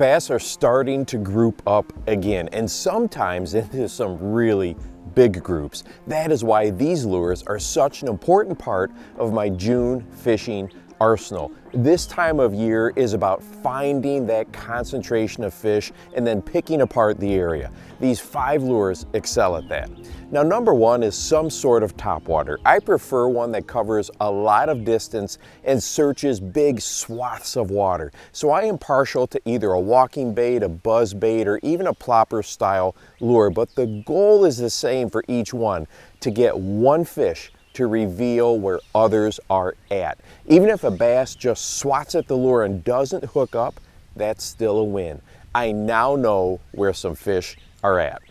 Bass are starting to group up again, and sometimes into some really big groups. That is why these lures are such an important part of my June fishing arsenal. This time of year is about finding that concentration of fish and then picking apart the area. These 5 lures excel at that. Now, number 1 is some sort of topwater. I prefer one that covers a lot of distance and searches big swaths of water. So I am partial to either a walking bait, a buzz bait, or even a plopper style lure, but the goal is the same for each one, to get one fish to reveal where others are at. Even if a bass just swats at the lure and doesn't hook up, that's still a win. I now know where some fish are at.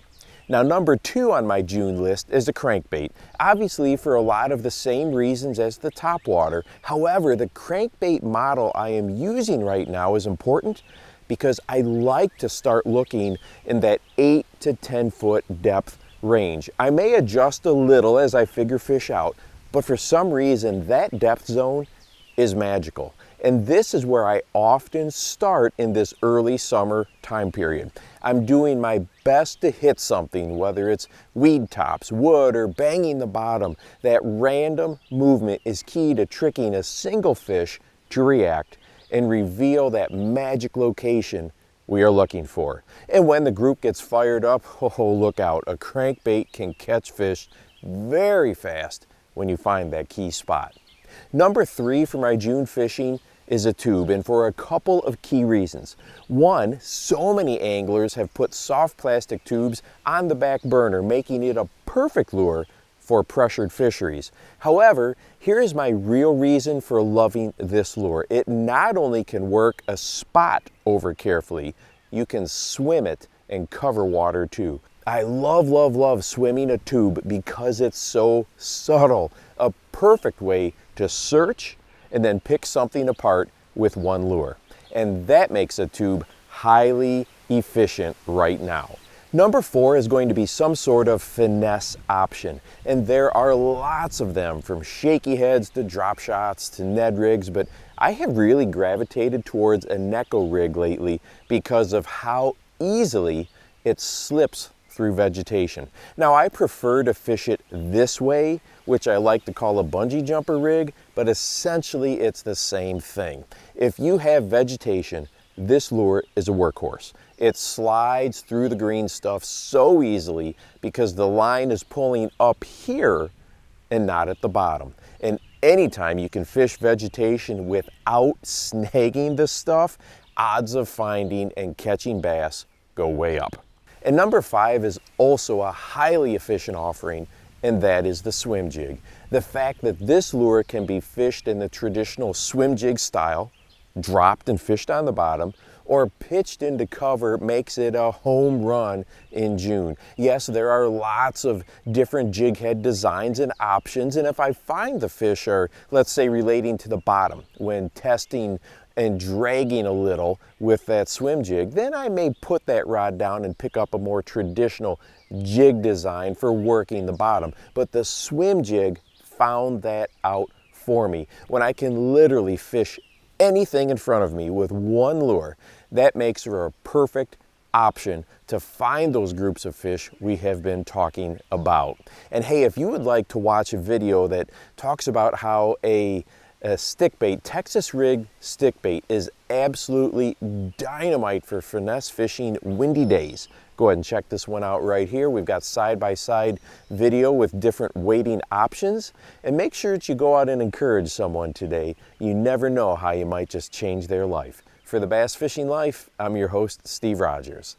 Now, number 2 on my June list is the crankbait. Obviously for a lot of the same reasons as the topwater. However, the crankbait model I am using right now is important because I like to start looking in that 8 to 10 foot depth range. I may adjust a little as I figure fish out, but for some reason that depth zone is magical. And this is where I often start in this early summer time period. I'm doing my best to hit something, whether it's weed tops, wood, or banging the bottom. That random movement is key to tricking a single fish to react and reveal that magic location we are looking for. And when the group gets fired up, oh, look out. A crankbait can catch fish very fast when you find that key spot. Number 3 for my June fishing is a tube, and for a couple of key reasons. One, so many anglers have put soft plastic tubes on the back burner, making it a perfect lure for pressured fisheries. However, here is my real reason for loving this lure. It not only can work a spot over carefully, you can swim it and cover water too. I love swimming a tube because it's so subtle. A perfect way to search and then pick something apart with one lure. And that makes a tube highly efficient right now. Number 4 is going to be some sort of finesse option. And there are lots of them, from shaky heads to drop shots to Ned Rigs, but I have really gravitated towards a Neko rig lately because of how easily it slips through vegetation. Now, I prefer to fish it this way, which I like to call a bungee jumper rig, but essentially it's the same thing. If you have vegetation, this lure is a workhorse. It slides through the green stuff so easily because the line is pulling up here and not at the bottom. And anytime you can fish vegetation without snagging the stuff, odds of finding and catching bass go way up. And number 5 is also a highly efficient offering, and that is the swim jig. The fact that this lure can be fished in the traditional swim jig style, dropped and fished on the bottom, or pitched into cover makes it a home run in June. Yes, there are lots of different jig head designs and options, and if I find the fish are, let's say, relating to the bottom when testing and dragging a little with that swim jig, then I may put that rod down and pick up a more traditional jig design for working the bottom. But the swim jig found that out for me. When I can literally fish anything in front of me with one lure, that makes her a perfect option to find those groups of fish we have been talking about. And hey, if you would like to watch a video that talks about how a stick bait, Texas rig stick bait, is absolutely dynamite for finesse fishing windy days, go ahead and check this one out right here. We've got side-by-side video with different weighting options. And make sure that you go out and encourage someone today. You never know how you might just change their life. For the Bass Fishing Life, I'm your host, Steve Rogers.